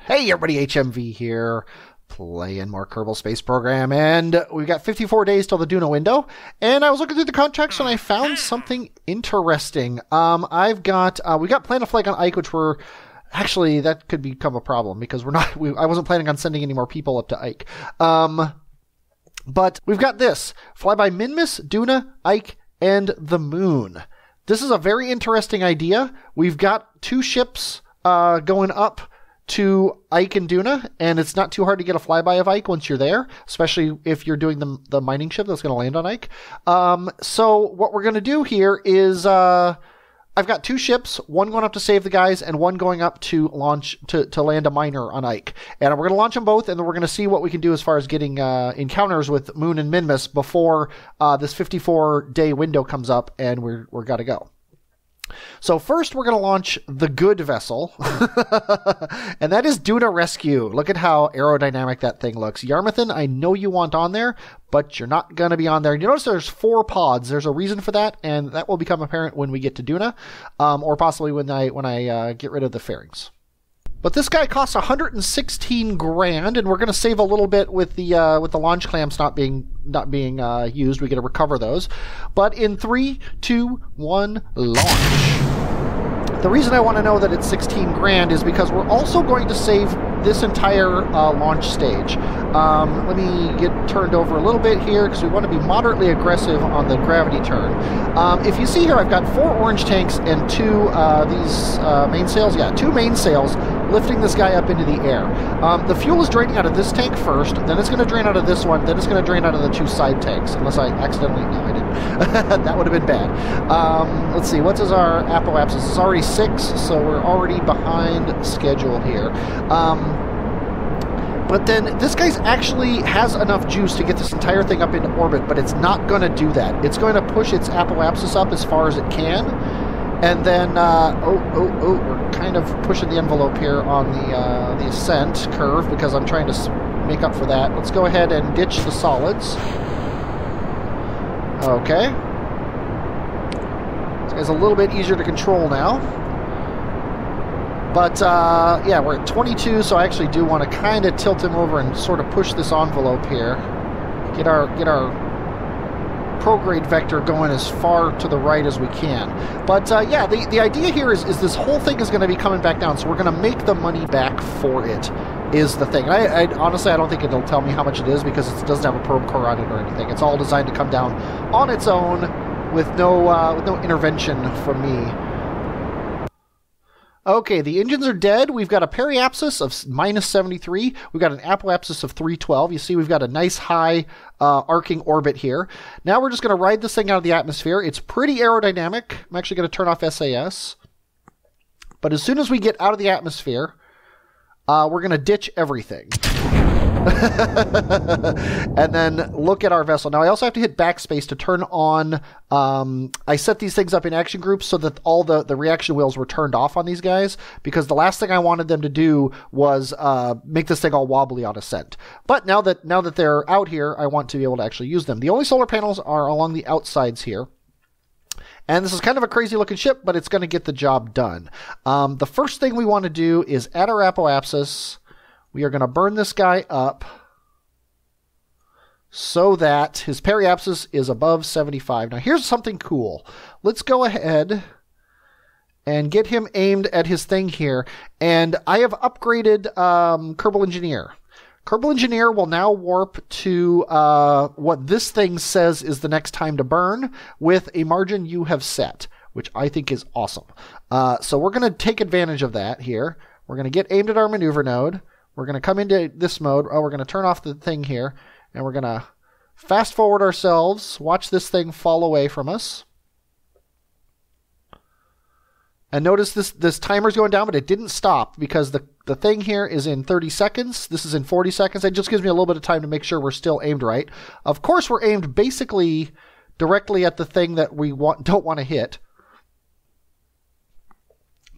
Hey everybody, HMV here, playing more Kerbal Space Program, and we've got 54 days till the Duna window, and I was looking through the contracts and I found something interesting. We got Planet Flag on Ike, which actually, that could become a problem, because I wasn't planning on sending any more people up to Ike. But we've got this, Flyby Minmus, Duna, Ike, and the Moon. This is a very interesting idea. We've got 2 ships going up to Ike and Duna, and it's not too hard to get a flyby of Ike once you're there, especially if you're doing the mining ship that's going to land on Ike. So what we're going to do here is I've got 2 ships, one going up to save the guys and one going up to launch to land a miner on Ike. And we're going to launch them both, and then we're going to see what we can do as far as getting encounters with Moon and Minmus before this 54-day window comes up, and we're got to go. So first, we're going to launch the good vessel, and that is Duna Rescue. Look at how aerodynamic that thing looks. Yarmouthon, I know you want on there, but you're not going to be on there. You notice there's 4 pods. There's a reason for that, and that will become apparent when we get to Duna, or possibly when I get rid of the fairings. But this guy costs 116 grand, and we're going to save a little bit with the launch clamps not being used. We get to recover those. But in 3, 2, 1, launch. The reason I want to know that it's 16 grand is because we're also going to save this entire launch stage. Let me get turned over a little bit here because we want to be moderately aggressive on the gravity turn. If you see here, I've got 4 orange tanks and 2 these mainsails. Yeah, 2 mainsails lifting this guy up into the air. The fuel is draining out of this tank first, then it's going to drain out of this one, then it's going to drain out of the 2 side tanks, unless I accidentally... No, I didn't. That would have been bad. Let's see, what is our apoapsis? It's already 6, so we're already behind schedule here. But then this guy's actually has enough juice to get this entire thing up into orbit, but it's not going to do that. It's going to push its apoapsis up as far as it can, and then, we're kind of pushing the envelope here on the ascent curve because I'm trying to make up for that. Let's go ahead and ditch the solids. Okay. This guy's a little bit easier to control now. But, yeah, we're at 22, so I actually do want to kind of tilt him over and sort of push this envelope here. Get our prograde vector going as far to the right as we can. But, yeah, the idea here is this whole thing is going to be coming back down, so we're going to make the money back for it, is the thing. I honestly, I don't think it'll tell me how much it is because it doesn't have a probe core on it or anything. It's all designed to come down on its own with no intervention from me. Okay, the engines are dead. We've got a periapsis of -73. We've got an apoapsis of 312. You see we've got a nice high arcing orbit here. Now we're just going to ride this thing out of the atmosphere. It's pretty aerodynamic. I'm actually going to turn off SAS. But as soon as we get out of the atmosphere, we're going to ditch everything. And then look at our vessel. Now I also have to hit backspace to turn on, I set these things up in action groups so that all the reaction wheels were turned off on these guys, because the last thing I wanted them to do was make this thing all wobbly on ascent. But now that they're out here, I want to be able to actually use them. The only solar panels are along the outsides here. And this is kind of a crazy looking ship, but it's going to get the job done. The first thing we want to do is add our apoapsis. We are going to burn this guy up so that his periapsis is above 75. Now here's something cool. Let's go ahead and get him aimed at his thing here. And I have upgraded Kerbal Engineer. Kerbal Engineer will now warp to what this thing says is the next time to burn with a margin you have set, which I think is awesome. So we're going to take advantage of that here. We're going to get aimed at our maneuver node. We're going to come into this mode. Oh, we're going to turn off the thing here, and we're going to fast forward ourselves. Watch this thing fall away from us. And notice this timer's going down, but it didn't stop because the thing here is in 30 seconds. This is in 40 seconds. It just gives me a little bit of time to make sure we're still aimed right. Of course, we're aimed basically directly at the thing that we don't want to hit.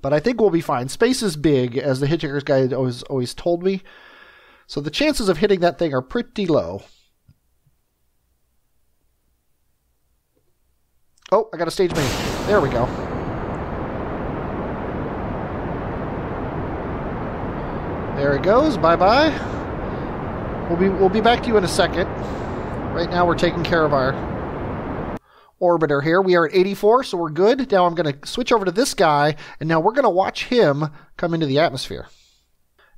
But I think we'll be fine. Space is big, as the Hitchhiker's guy always told me. So the chances of hitting that thing are pretty low. Oh, I got a stage main. There we go. There it goes. Bye-bye. We'll be back to you in a second. Right now we're taking care of our orbiter here. We are at 84, so we're good. Now I'm going to switch over to this guy, and now we're going to watch him come into the atmosphere.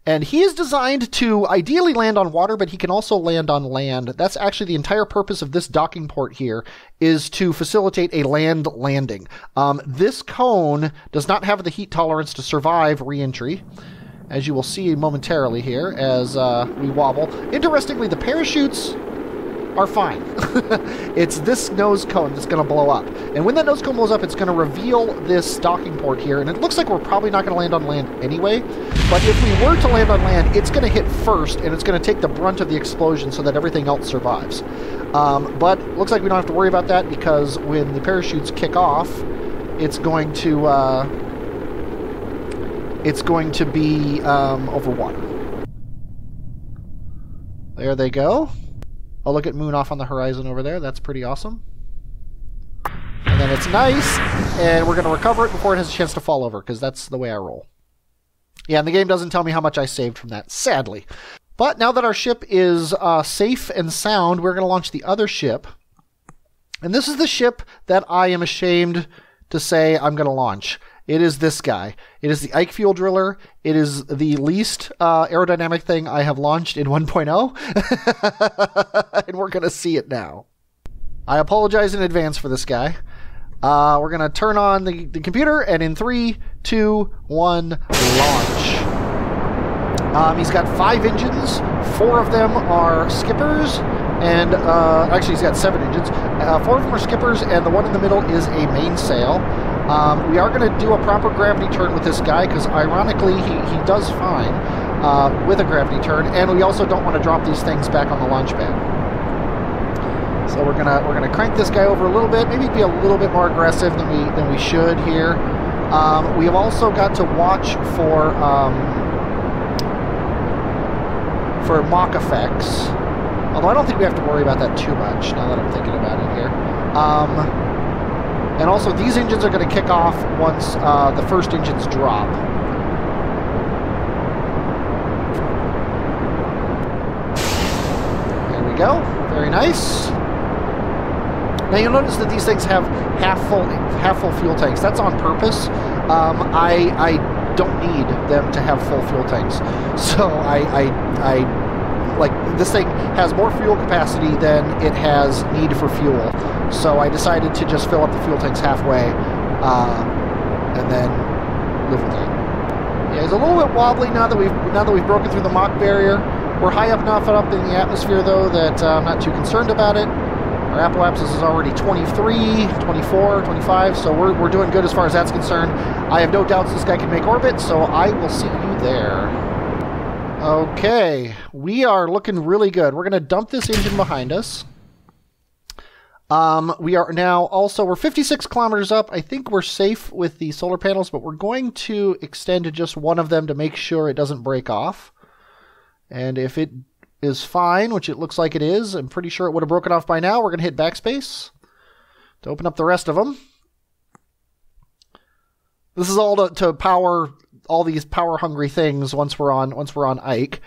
And he is designed to ideally land on water, but he can also land on land. That's actually the entire purpose of this docking port here, is to facilitate a land landing. This cone does not have the heat tolerance to survive re-entry, as you will see momentarily here as we wobble. Interestingly, the parachutes are fine. It's this nose cone that's going to blow up. And when that nose cone blows up, it's going to reveal this docking port here. And it looks like we're probably not going to land on land anyway. But if we were to land on land, it's going to hit first, and it's going to take the brunt of the explosion so that everything else survives. But it looks like we don't have to worry about that, because when the parachutes kick off, it's going to be over water. There they go. Oh, look at Moon off on the horizon over there. That's pretty awesome. And then it's nice, and we're going to recover it before it has a chance to fall over, because that's the way I roll. Yeah, and the game doesn't tell me how much I saved from that, sadly. But now that our ship is safe and sound, we're going to launch the other ship. And this is the ship that I am ashamed to say I'm going to launch. It is this guy. It is the Ike Fuel Driller. It is the least aerodynamic thing I have launched in 1.0. And we're going to see it now. I apologize in advance for this guy. We're going to turn on the computer, and in 3, 2, 1, launch. He's got 5 engines. 4 of them are skippers. And actually, he's got 7 engines. 4 of them are skippers, and the one in the middle is a mainsail. We are going to do a proper gravity turn with this guy, because ironically he does fine with a gravity turn, and we also don't want to drop these things back on the launch pad. So we're gonna crank this guy over a little bit, maybe be a little bit more aggressive than we should here. We have also got to watch for Mach effects, although I don't think we have to worry about that too much now that I'm thinking about it here. And also, these engines are going to kick off once the first engines drop. There we go. Very nice. Now you'll notice that these things have half full fuel tanks. That's on purpose. I don't need them to have full fuel tanks. So I like, this thing has more fuel capacity than it has need for fuel. So I decided to just fill up the fuel tanks halfway, and then live with that. Yeah, it's a little bit wobbly now that we've broken through the Mach barrier. We're high enough up in the atmosphere though that I'm not too concerned about it. Our apoapsis is already 23, 24, 25, so we're doing good as far as that's concerned. I have no doubts this guy can make orbit, so I will see you there. Okay, we are looking really good. We're going to dump this engine behind us. We are now also, we're 56 kilometers up. I think we're safe with the solar panels, but we're going to extend to just one of them to make sure it doesn't break off. And if it is fine, which it looks like it is, I'm pretty sure it would have broken off by now. We're going to hit backspace to open up the rest of them. This is all to power all these power-hungry things once we're on Ike.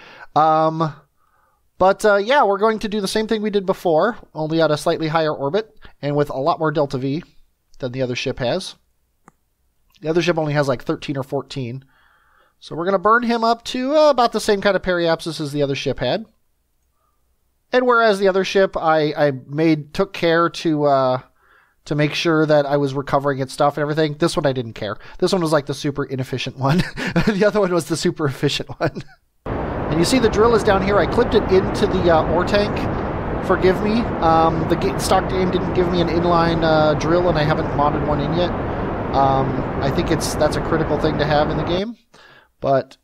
But yeah, we're going to do the same thing we did before, only at a slightly higher orbit and with a lot more delta V than the other ship has. The other ship only has like 13 or 14. So we're going to burn him up to about the same kind of periapsis as the other ship had. And whereas the other ship, I took care to make sure that I was recovering its stuff and everything, this one I didn't care. This one was like the super inefficient one. The other one was the super efficient one. And you see the drill is down here. I clipped it into the ore tank. Forgive me. The stock game didn't give me an inline drill, and I haven't modded one in yet. I think that's a critical thing to have in the game, but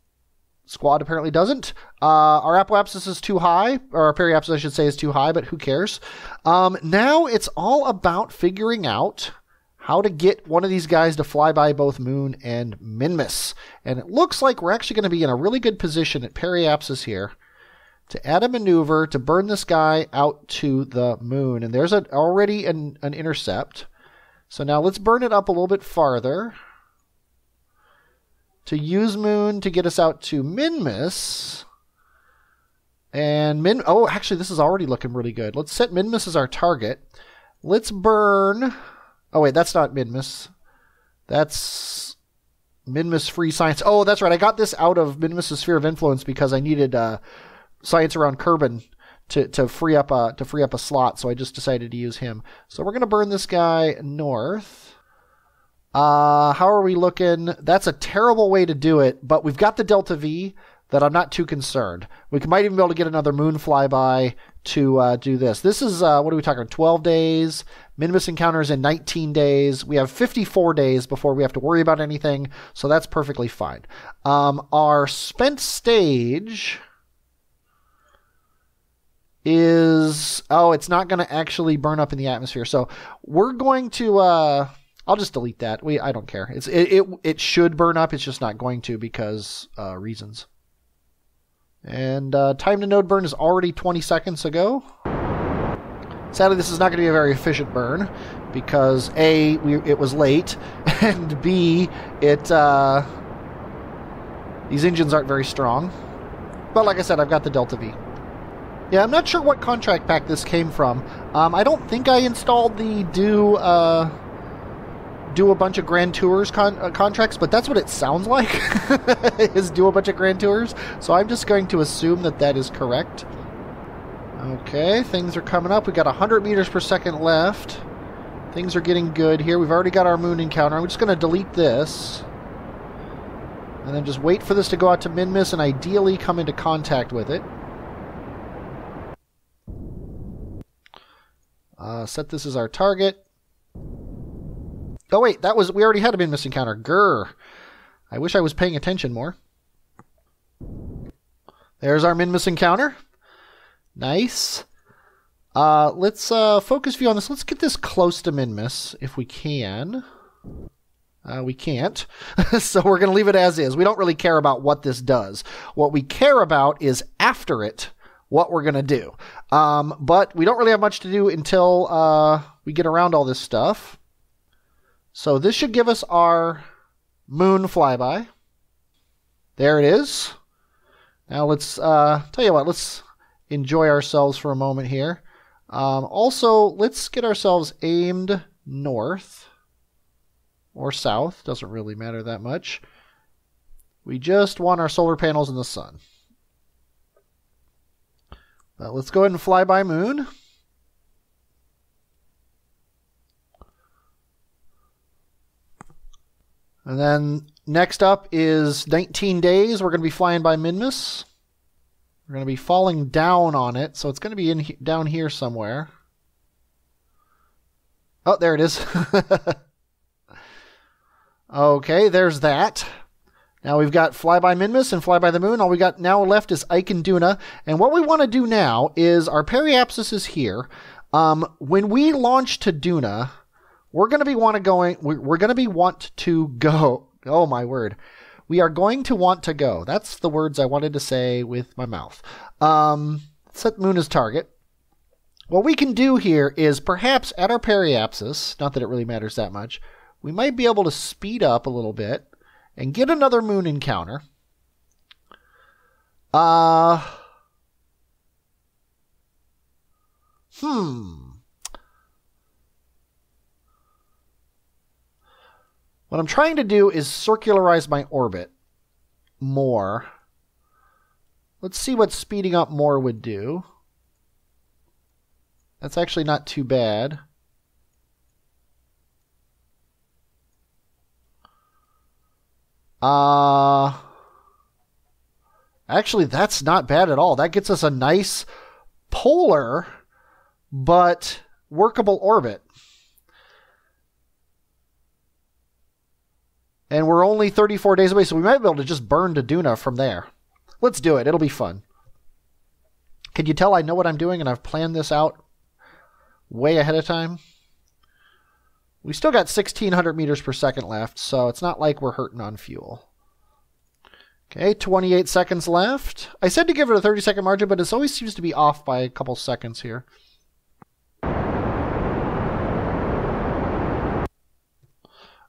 Squad apparently doesn't. Our apoapsis is too high, or our periapsis, I should say, is too high, but who cares? Now it's all about figuring out how to get one of these guys to fly by both Moon and Minmus. And it looks like we're actually going to be in a really good position at periapsis here to add a maneuver to burn this guy out to the Moon. And there's already an intercept. So now let's burn it up a little bit farther. to use Moon to get us out to Minmus. And oh, actually, this is already looking really good. Let's set Minmus as our target. Let's burn... Oh, wait, that's not Minmus. That's Minmus Free Science. Oh, that's right. I got this out of Minmus' Sphere of Influence because I needed science around Kerbin to free up a slot, so I just decided to use him. So we're going to burn this guy north. How are we looking? That's a terrible way to do it, but we've got the Delta V that I'm not too concerned. We might even be able to get another moon flyby to do this. This is, what are we talking, 12 days? Minmus encounters in 19 days. We have 54 days before we have to worry about anything, so that's perfectly fine. Our spent stage is... Oh, it's not going to actually burn up in the atmosphere. So we're going to... I'll just delete that. I don't care. It should burn up. It's just not going to because reasons. And time to node burn is already 20 seconds ago. Sadly, this is not going to be a very efficient burn because A, it was late, and B, these engines aren't very strong. But like I said, I've got the Delta V. Yeah, I'm not sure what contract pack this came from. I don't think I installed the do a bunch of Grand Tours contracts, but that's what it sounds like, is do a bunch of Grand Tours. So I'm just going to assume that that is correct. Okay, things are coming up. We got 100 meters per second left. Things are getting good here. We've already got our moon encounter. I'm just going to delete this. And then just wait for this to go out to Minmus and ideally come into contact with it. Set this as our target. Oh wait, we already had a Minmus encounter. Grr. I wish I was paying attention more. There's our Minmus encounter. Nice. Let's focus view on this. Let's get this close to Minmus if we can. We can't. So we're going to leave it as is. We don't really care about what this does. What we care about is after it, what we're going to do. But we don't really have much to do until we get around all this stuff. So this should give us our moon flyby. There it is. Now let's, tell you what, let's enjoy ourselves for a moment here. Also, let's get ourselves aimed north or south. Doesn't really matter that much. We just want our solar panels in the sun. Let's go ahead and fly by moon. And then next up is 19 days. We're going to be flying by Minmus. We're going to be falling down on it, so it's going to be down here somewhere. Oh, there it is. Okay, there's that. Now we've got fly by Minmus and fly by the moon. All we got now left is Ike and Duna. And what we want to do now is our periapsis is here. When we launch to Duna, we're going to be want to go. Oh my word. We are going to want to go. That's the words I wanted to say with my mouth. Set moon as target. What we can do here is perhaps at our periapsis, not that it really matters that much, we might be able to speed up a little bit and get another moon encounter. What I'm trying to do is circularize my orbit more. Let's see what speeding up more would do. That's actually not too bad. Actually, that's not bad at all. That gets us a nice polar but workable orbit. And we're only 34 days away, so we might be able to just burn to Duna from there. Let's do it. It'll be fun. Can you tell I know what I'm doing and I've planned this out way ahead of time? We still got 1,600 meters per second left, so it's not like we're hurting on fuel. Okay, 28 seconds left. I said to give it a 30-second margin, but it always seems to be off by a couple seconds here.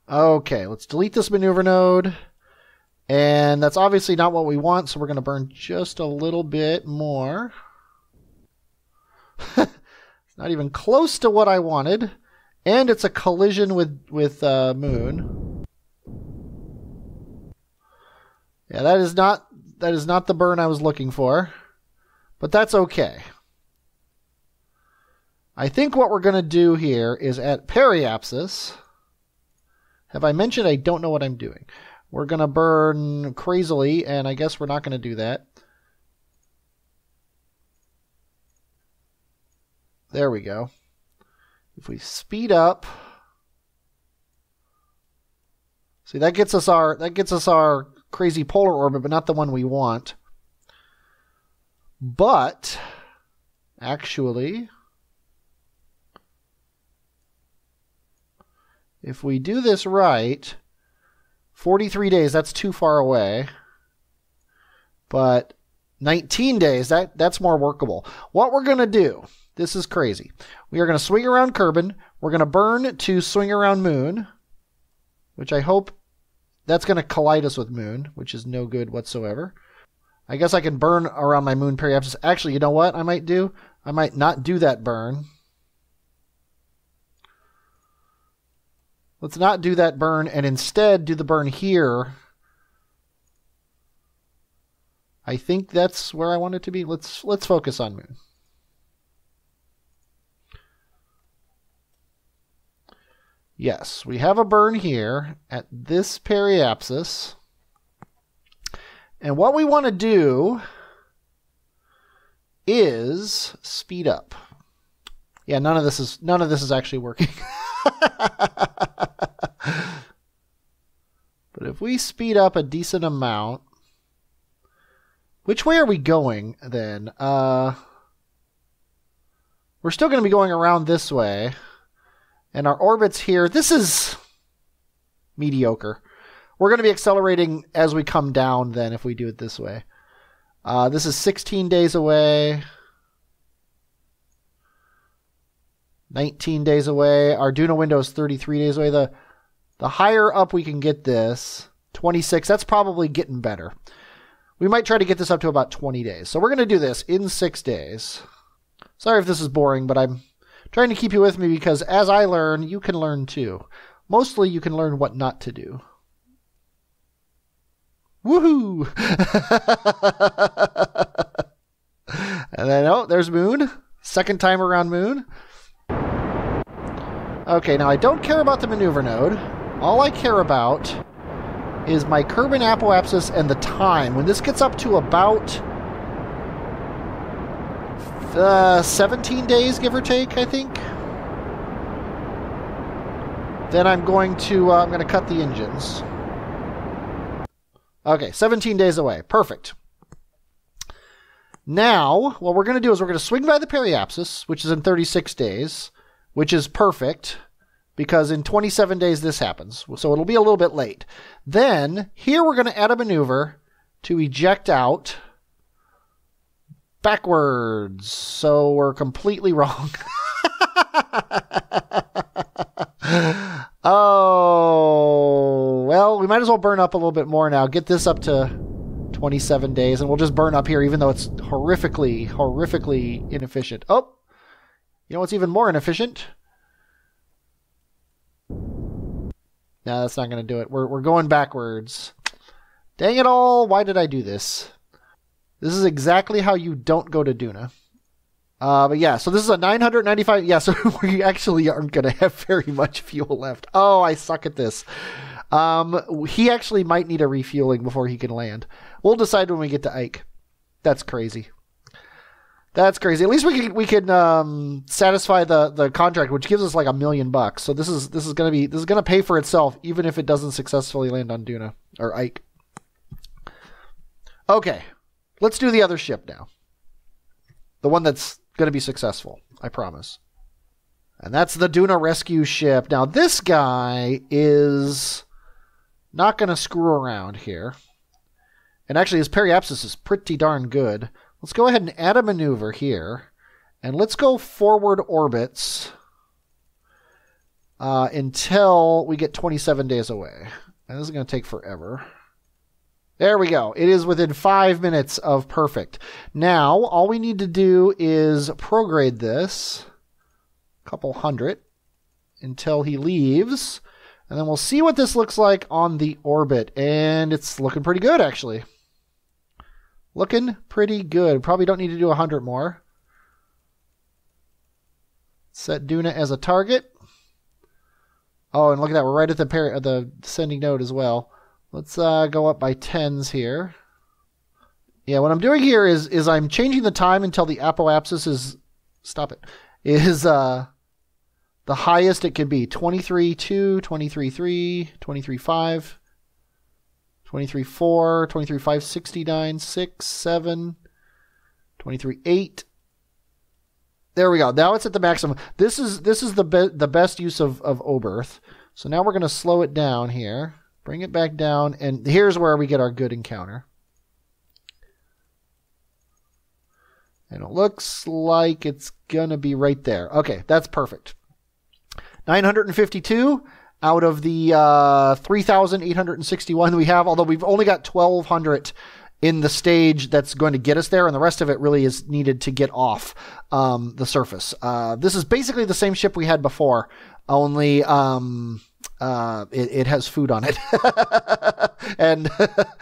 Okay, let's delete this maneuver node. And that's obviously not what we want, so we're going to burn just a little bit more. It's not even close to what I wanted. And it's a collision with Moon. Yeah, that is not the burn I was looking for. But that's okay. I think what we're going to do here is at periapsis. Have I mentioned I don't know what I'm doing? We're going to burn crazily, and I guess we're not going to do that. There we go. If we speed up, see, that gets us our crazy polar orbit, but not the one we want. But actually, if we do this right, 43 days, that's too far away. But 19 days, that's more workable. What we're going to do, this is crazy. We are going to swing around Kerbin. We're going to burn to swing around Moon, which I hope that's going to collide us with Moon, which is no good whatsoever. I guess I can burn around my Moon periapsis. Actually, you know what I might do? I might not do that burn. Let's not do that burn and instead do the burn here. I think that's where I want it to be. Let's focus on Moon. Yes, we have a burn here at this periapsis. And what we want to do is speed up. Yeah, none of this is actually working. But if we speed up a decent amount, which way are we going then? We're still going to be going around this way. And our orbit's here. This is mediocre. We're going to be accelerating as we come down then if we do it this way. This is 16 days away. 19 days away. Our Duna window is 33 days away. The higher up we can get this, 26, that's probably getting better. We might try to get this up to about 20 days. So we're going to do this in 6 days. Sorry if this is boring, but I'm trying to keep you with me because as I learn, you can learn too. Mostly you can learn what not to do. Woohoo! And then, oh, there's Moon. Second time around Moon. Okay, now I don't care about the maneuver node. All I care about is my Kerbin apoapsis and the time. When this gets up to about 17 days, give or take, I think, then I'm going to cut the engines. Okay, 17 days away. Perfect. Now, what we're going to do is we're going to swing by the periapsis, which is in 36 days, which is perfect, because in 27 days this happens. So it'll be a little bit late. Then, here we're going to add a maneuver to eject out backwards. So we're completely wrong. Oh, well, we might as well burn up a little bit more now. Get this up to 27 days, and we'll just burn up here, even though it's horrifically inefficient. Oh, you know what's even more inefficient? No, that's not going to do it. We're going backwards. Dang it all. Why did I do this? This is exactly how you don't go to Duna. But yeah, so this is a 995. Yeah, so we actually aren't going to have very much fuel left. Oh, I suck at this. He actually might need a refueling before he can land. We'll decide when we get to Ike. That's crazy. That's crazy. At least we can satisfy the contract, which gives us like $1 million. So this is gonna pay for itself, even if it doesn't successfully land on Duna or Ike. Okay, let's do the other ship now. The one that's going to be successful, I promise. And that's the Duna rescue ship. Now, this guy is not going to screw around here. And actually, his periapsis is pretty darn good. Let's go ahead and add a maneuver here. And let's go forward orbits until we get 27 days away. And this is going to take forever. There we go. It is within 5 minutes of perfect. Now, all we need to do is prograde this a couple hundred until he leaves. And then we'll see what this looks like on the orbit. And it's looking pretty good, actually. Looking pretty good. Probably don't need to do 100 more. Set Duna as a target. Oh, and look at that. We're right at the descending node as well. Let's go up by 10s here. Yeah, what I'm doing here is I'm changing the time until the apoapsis is... Stop it. Is the highest it can be. 23.2, 23.3, 23.5, 23.4, 23.5, 69, 6, 7, 23.8. There we go. Now it's at the maximum. This is the best use of Oberth. So now we're going to slow it down here. Bring it back down, and here's where we get our good encounter. And it looks like it's going to be right there. Okay, that's perfect. 952 out of the 3,861 we have, although we've only got 1,200 in the stage that's going to get us there, and the rest of it really is needed to get off the surface. This is basically the same ship we had before, only... it has food on it, and the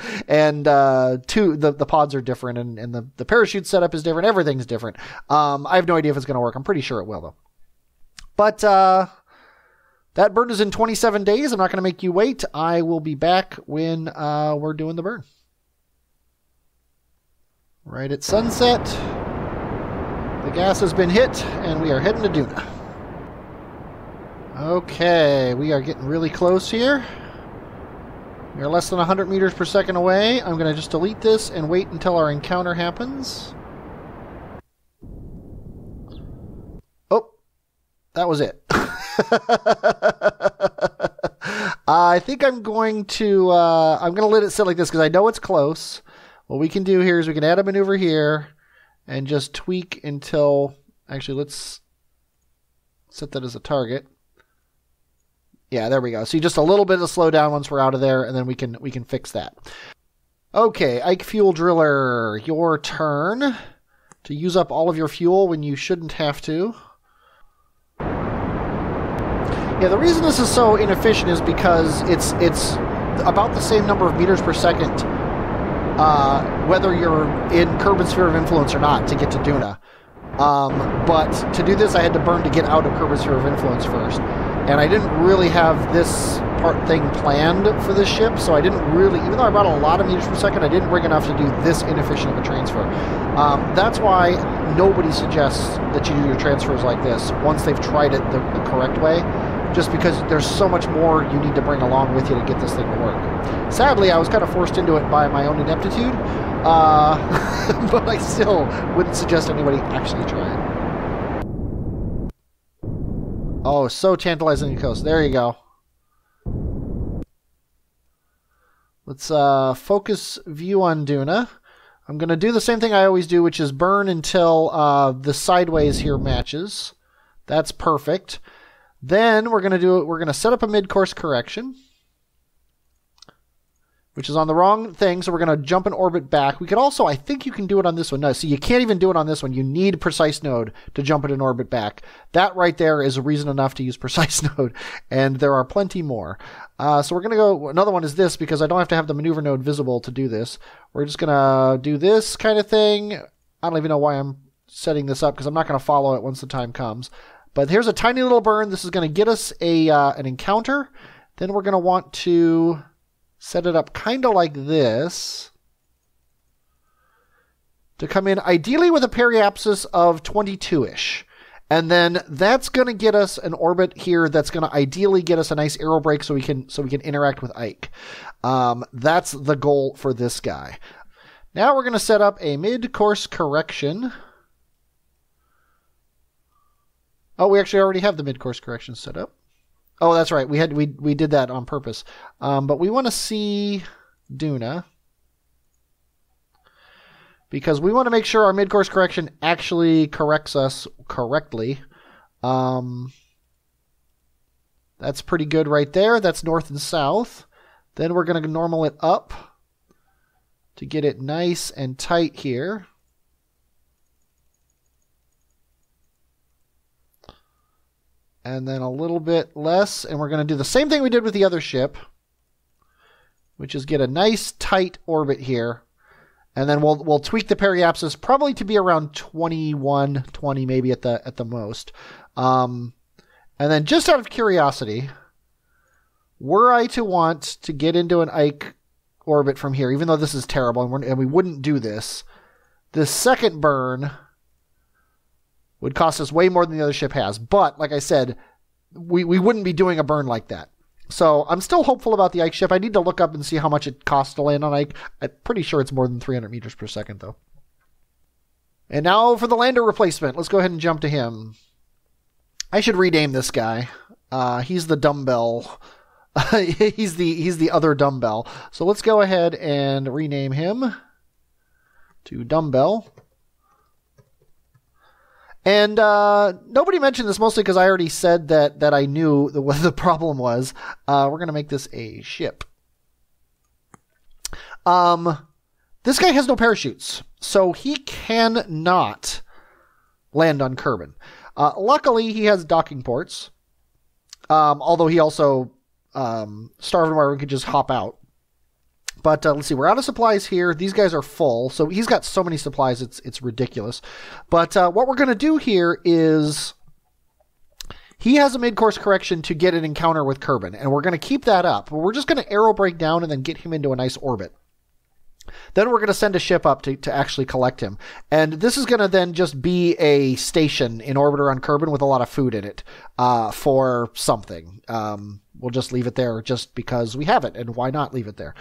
pods are different, and the parachute setup is different. Everything's different. I have no idea if it's going to work. I'm pretty sure it will, though. But that burn is in 27 days. I'm not going to make you wait. I will be back when we're doing the burn. Right at sunset, the gas has been hit, and we are heading to Duna. Okay, we are getting really close here. We are less than 100 meters per second away. I'm going to just delete this and wait until our encounter happens. Oh, that was it. I think I'm going to let it sit like this because I know it's close. What we can do here is we can add a maneuver here and just tweak until... Actually, let's set that as a target. Yeah, there we go. See, just a little bit of slowdown once we're out of there, and then we can fix that. Okay, Ike Fuel Driller, your turn to use up all of your fuel when you shouldn't have to. Yeah, the reason this is so inefficient is because it's about the same number of meters per second, whether you're in Kerbin Sphere of Influence or not, to get to Duna. But to do this, I had to burn to get out of Kerbin Sphere of Influence first. And I didn't really have this thing planned for this ship, so I didn't really, even though I brought a lot of meters per second, I didn't bring enough to do this inefficient of a transfer. That's why nobody suggests that you do your transfers like this once they've tried it the correct way, just because there's so much more you need to bring along with you to get this thing to work. Sadly, I was kind of forced into it by my own ineptitude, but I still wouldn't suggest anybody actually try it. Oh, so tantalizing the coast. There you go. Let's focus view on Duna. I'm going to do the same thing I always do, which is burn until the sideways here matches. That's perfect. Then we're going to set up a mid-course correction, which is on the wrong thing, so we're going to jump and orbit back. We could also, I think you can do it on this one. No, see, you can't even do it on this one. You need precise node to jump it and orbit back. That right there is a reason enough to use precise node, and there are plenty more. So we're going to go, another one is this, because I don't have to have the maneuver node visible to do this. We're just going to do this kind of thing. I don't even know why I'm setting this up, because I'm not going to follow it once the time comes. But here's a tiny little burn. This is going to get us an encounter. Then we're going to want to set it up kind of like this to come in ideally with a periapsis of 22-ish. And then that's going to get us an orbit here that's going to ideally get us a nice aero brake so we can interact with Ike. That's the goal for this guy. Now we're going to set up a mid-course correction. Oh, we actually already have the mid-course correction set up. Oh, that's right. We did that on purpose. But we want to see Duna, because we want to make sure our mid-course correction actually corrects us correctly. That's pretty good right there. That's north and south. Then we're going to normal it up to get it nice and tight here. And then a little bit less, and we're going to do the same thing we did with the other ship, which is get a nice tight orbit here. And then we'll tweak the periapsis probably to be around 21, 20 maybe at the most. And then just out of curiosity, were I to want to get into an Ike orbit from here, even though this is terrible and we wouldn't do this, the second burn would cost us way more than the other ship has. But like I said, we wouldn't be doing a burn like that. So I'm still hopeful about the Ike ship. I need to look up and see how much it costs to land on Ike. I'm pretty sure it's more than 300 meters per second, though. And now for the lander replacement. Let's go ahead and jump to him. I should rename this guy. He's the Dumbbell. he's the other Dumbbell. So let's go ahead and rename him to Dumbbell. And nobody mentioned this, mostly because I already said that I knew what the problem was. We're going to make this a ship. This guy has no parachutes, so he cannot land on Kerbin. Luckily, he has docking ports, although he also, Starved Marvin could just hop out. But let's see, we're out of supplies here. These guys are full, so he's got so many supplies, it's ridiculous. But what we're going to do here is he has a mid-course correction to get an encounter with Kerbin, and we're going to keep that up. But we're just going to aero brake down and then get him into a nice orbit. Then we're going to send a ship up to actually collect him. And this is going to then just be a station in orbiter on Kerbin with a lot of food in it for something. We'll just leave it there just because we have it, and why not leave it there?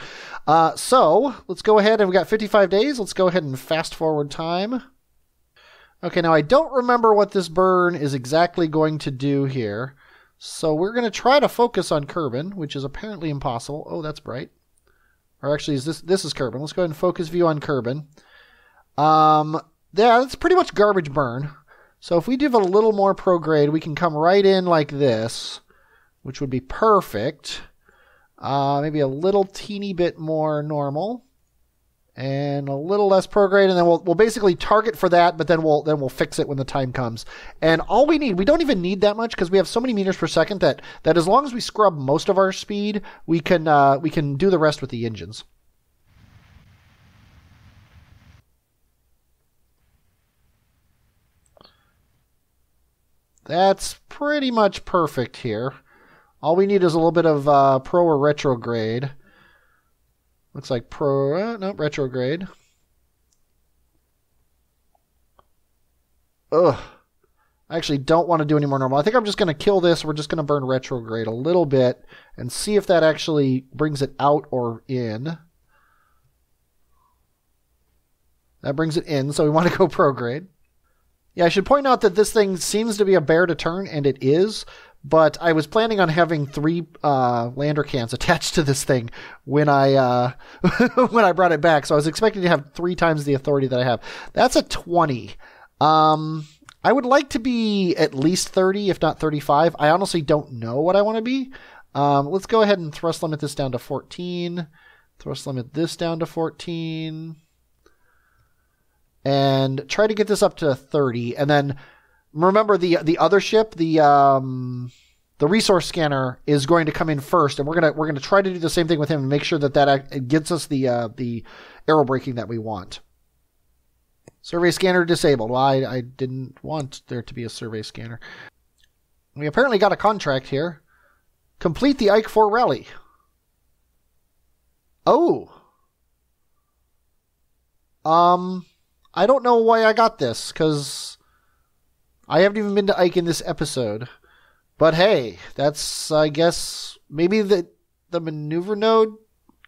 So let's go ahead, and we've got 55 days. Let's go ahead and fast forward time. Okay, now I don't remember what this burn is exactly going to do here. So we're going to try to focus on Kerbin, which is apparently impossible. Oh, that's bright. Or actually, this is Kerbin. Let's go ahead and focus view on Kerbin. Yeah, that's pretty much garbage burn. So if we do a little more prograde, we can come right in like this, which would be perfect. Maybe a little teeny bit more normal, and a little less prograde, and then we'll basically target for that, but then we'll fix it when the time comes. And all we don't even need that much, because we have so many meters per second that as long as we scrub most of our speed, we can do the rest with the engines. That's pretty much perfect here. All we need is a little bit of pro or retrograde. Looks like pro, no, retrograde. Ugh. I actually don't want to do any more normal. I think I'm just going to kill this. We're just going to burn retrograde a little bit and see if that actually brings it out or in. That brings it in, so we want to go prograde. Yeah, I should point out that this thing seems to be a bear to turn, and it is. But I was planning on having 3 lander cans attached to this thing when I when I brought it back. So I was expecting to have 3 times the authority that I have. That's a 20. I would like to be at least 30, if not 35. I honestly don't know what I want to be. Let's go ahead and thrust limit this down to 14. Thrust limit this down to 14. And try to get this up to 30. And then remember the other ship, the resource scanner is going to come in first, and we're gonna try to do the same thing with him and make sure that gets us the aero braking that we want. Survey scanner disabled. Well, I didn't want there to be a survey scanner. We apparently got a contract here. Complete the Ike 4 rally. Oh. I don't know why I got this, because I haven't even been to Ike in this episode. But hey, that's, I guess, maybe the maneuver node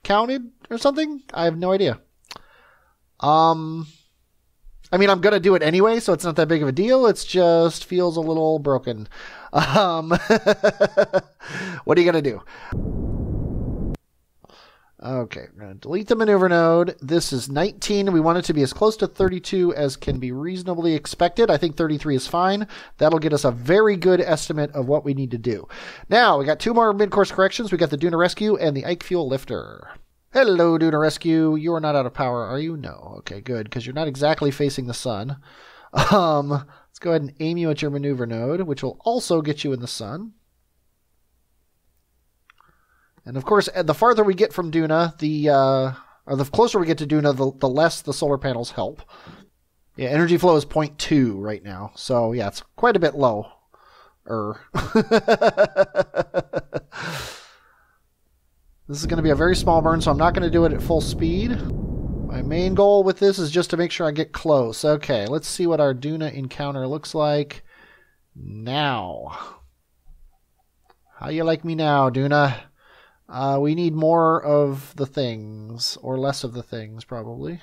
counted or something? I have no idea. I mean, I'm going to do it anyway, so it's not that big of a deal. It just feels a little broken. What are you going to do? Okay, we're going to delete the maneuver node. This is 19. We want it to be as close to 32 as can be reasonably expected. I think 33 is fine. That'll get us a very good estimate of what we need to do. Now, we got 2 more mid-course corrections. We got the Duna Rescue and the Ike Fuel Lifter. Hello, Duna Rescue. You are not out of power, are you? No. Okay, good, because you're not exactly facing the sun. Let's go ahead and aim you at your maneuver node, which will also get you in the sun. And of course, the farther we get from Duna, or the closer we get to Duna, the less the solar panels help. Yeah, energy flow is 0.2 right now. So yeah, it's quite a bit low. This is going to be a very small burn, so I'm not going to do it at full speed. My main goal with this is just to make sure I get close. Okay, let's see what our Duna encounter looks like now. How you like me now, Duna? We need more of the things, or less of the things, probably. I'm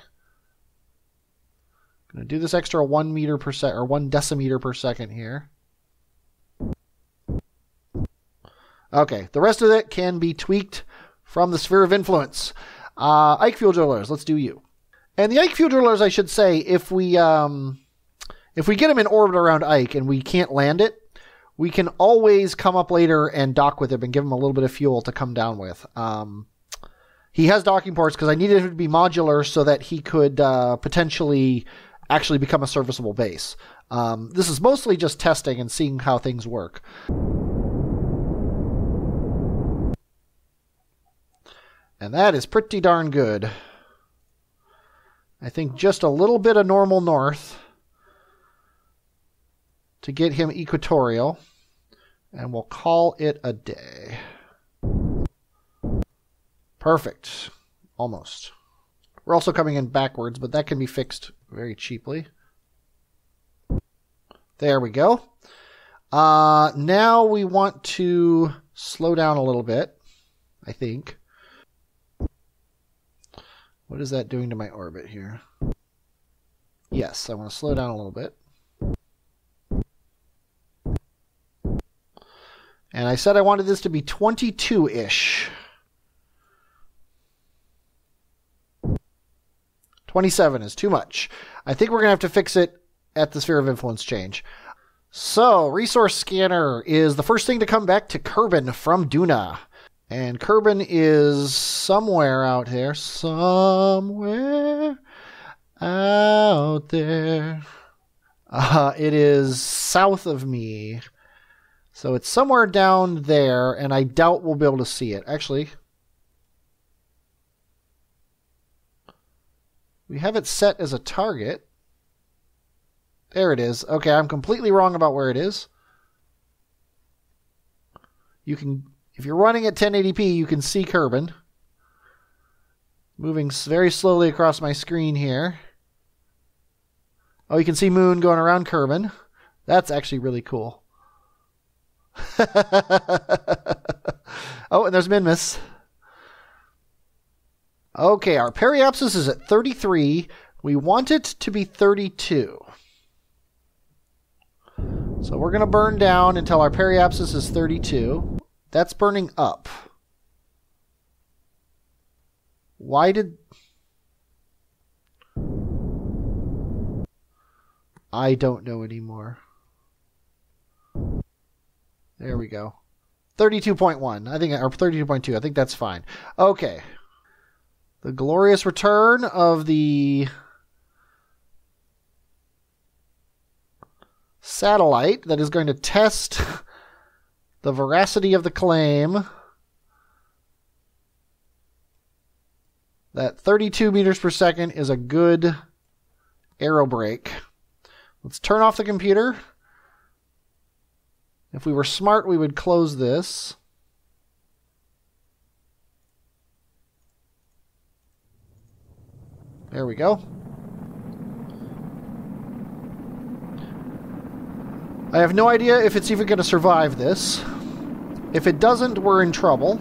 going to do this extra 1 meter per second, or 1 decimeter per second here. Okay, the rest of it can be tweaked from the sphere of influence. Ike fuel drillers, let's do you. And the Ike fuel drillers, I should say, if we get them in orbit around Ike and we can't land it, we can always come up later and dock with him and give him a little bit of fuel to come down with. He has docking ports because I needed him to be modular so that he could potentially actually become a serviceable base. This is mostly just testing and seeing how things work. And that is pretty darn good. I think just a little bit of normal north to get him equatorial. And we'll call it a day. Perfect. Almost. We're also coming in backwards, but that can be fixed very cheaply. There we go. Now we want to slow down a little bit, I think. What is that doing to my orbit here? Yes, I want to slow down a little bit. And I said I wanted this to be 22-ish. 27 is too much. I think we're going to have to fix it at the sphere of influence change. So, resource scanner is the first thing to come back to Kerbin from Duna. And Kerbin is somewhere out here. Somewhere out there. It is south of me. So it's somewhere down there, and I doubt we'll be able to see it. Actually, we have it set as a target. There it is. Okay, I'm completely wrong about where it is. You can, if you're running at 1080p, you can see Kerbin moving very slowly across my screen here. Oh, you can see Moon going around Kerbin. That's actually really cool. Oh, and there's Minmus. Okay, our periapsis is at 33. We want it to be 32. So we're going to burn down until our periapsis is 32. That's burning up. Why did... I don't know anymore. There we go. 32.1. I think, or 32.2. I think that's fine. Okay. The glorious return of the satellite that is going to test the veracity of the claim that 32 meters per second is a good aerobrake. Let's turn off the computer. If we were smart, we would close this. There we go. I have no idea if it's even going to survive this. If it doesn't, we're in trouble.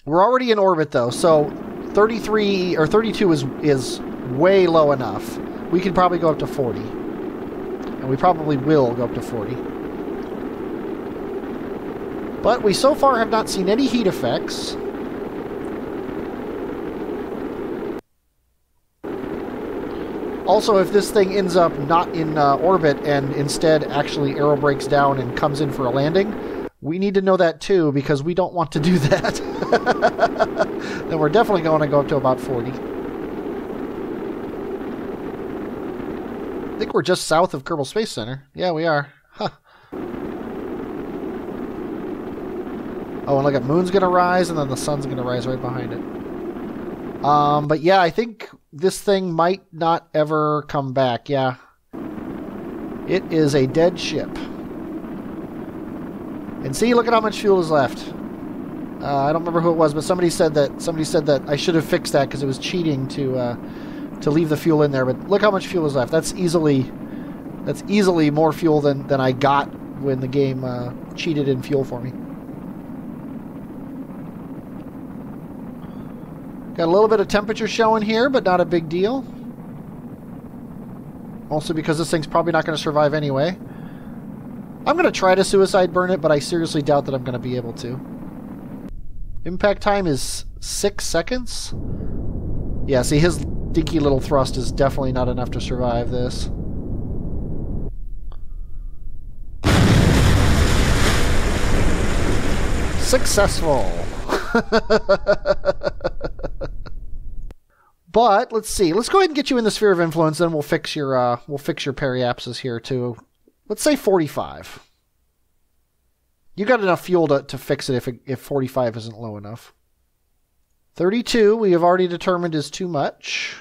We're already in orbit, though, so 33 or 32 is way low enough. We could probably go up to 40. And we probably will go up to 40. But we so far have not seen any heat effects. Also, if this thing ends up not in orbit and instead actually aerobrakes down and comes in for a landing, We need to know that too, because we don't want to do that. Then we're definitely going to go up to about 40. I think we're just south of Kerbal Space Center. Yeah, we are. Huh. Oh, and look at Moon's going to rise, and then the Sun's going to rise right behind it. But yeah, I think this thing might not ever come back. Yeah. It is a dead ship. And see, look at how much fuel is left. I don't remember who it was, but somebody said that I should have fixed that because it was cheating to leave the fuel in there. But look how much fuel is left. That's easily more fuel than I got when the game cheated in fuel for me. Got a little bit of temperature showing here, but not a big deal. Also because this thing's probably not going to survive anyway. I'm going to try to suicide burn it, but I seriously doubt that I'm going to be able to. Impact time is 6 seconds. Yeah, see, his dinky little thrust is definitely not enough to survive this. Successful. But let's see. Let's go ahead and get you in the sphere of influence, then we'll fix your periapsis here to, let's say 45. You got enough fuel to fix it if 45 isn't low enough. 32 we have already determined is too much.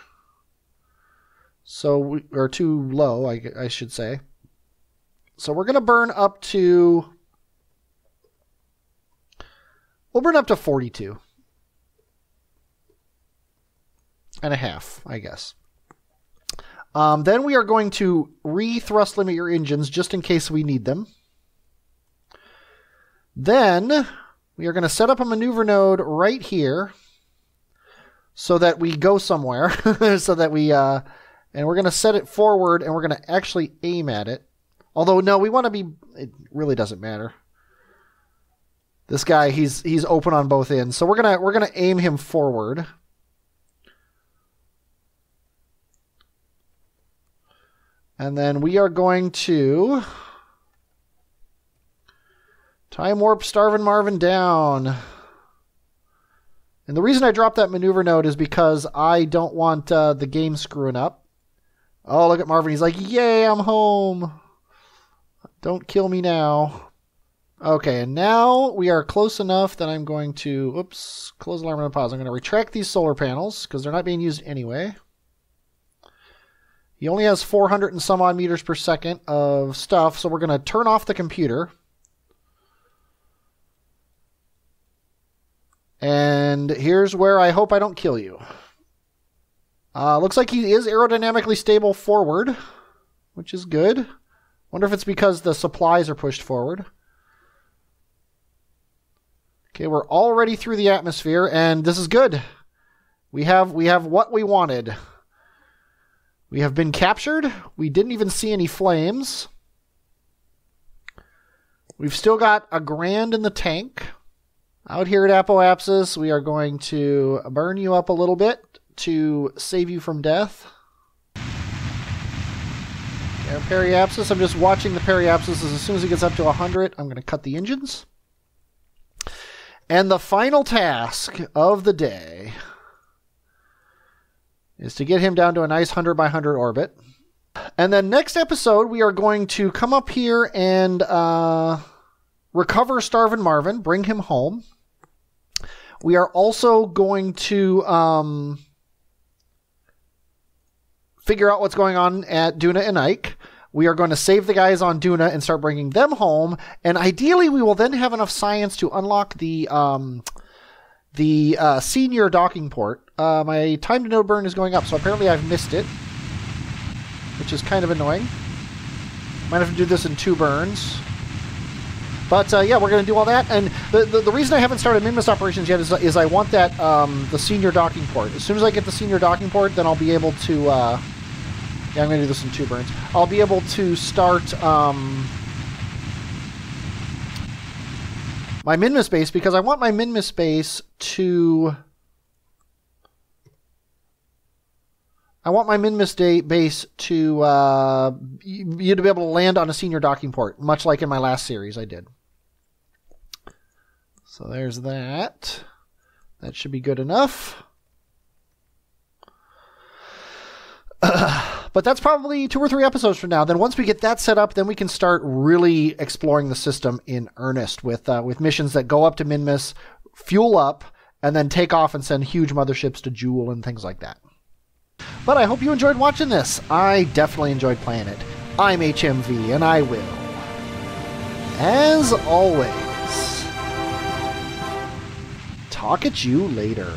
So or too low, I should say. So we're going to burn up to, we'll burn up to 42. And a half, I guess. Then we are going to re-thrust limit your engines just in case we need them. Then we are going to set up a maneuver node right here so that we go somewhere. So that we, and we're going to set it forward and we're going to actually aim at it. Although, no, we want to be, it really doesn't matter. This guy, he's open on both ends. So we're going to aim him forward. And then we are going to time warp Starvin' Marvin down. And the reason I dropped that maneuver node is because I don't want the game screwing up. Oh, look at Marvin. He's like, yay, I'm home. Don't kill me now. Okay, and now we are close enough that I'm going to, oops, close alarm and pause. I'm going to retract these solar panels because they're not being used anyway. He only has 400 and some odd meters per second of stuff, so we're going to turn off the computer. And here's where I hope I don't kill you. Looks like he is aerodynamically stable forward, which is good. Wonder if it's because the supplies are pushed forward. Okay, we're already through the atmosphere, and this is good. We have what we wanted. We have been captured. We didn't even see any flames. We've still got a grand in the tank. Out here at Apoapsis, we are going to burn you up a little bit to save you from death. Okay, periapsis, I'm just watching the periapsis. As soon as it gets up to 100, I'm going to cut the engines. And the final task of the day is to get him down to a nice 100 by 100 orbit. And then next episode, we are going to come up here and recover Starvin' Marvin, bring him home. We are also going to figure out what's going on at Duna and Ike. We are going to save the guys on Duna and start bringing them home. And ideally, we will then have enough science to unlock the senior docking port. My time to node burn is going up, so apparently I've missed it, which is kind of annoying. Might have to do this in 2 burns. But yeah, we're going to do all that. And the reason I haven't started Minmus operations yet is I want that the senior docking port. As soon as I get the senior docking port, then I'll be able to... yeah, I'm going to do this in 2 burns. I'll be able to start my Minmus base, because I want my Minmus base to... I want my Minmus base to you to be able to land on a senior docking port, much like in my last series I did. So there's that. That should be good enough. But that's probably 2 or 3 episodes from now. Then once we get that set up, then we can start really exploring the system in earnest with missions that go up to Minmus, fuel up, and then take off and send huge motherships to Jewel and things like that. But I hope you enjoyed watching this. I definitely enjoyed playing it. I'm HMV, and I will, as always, talk at you later.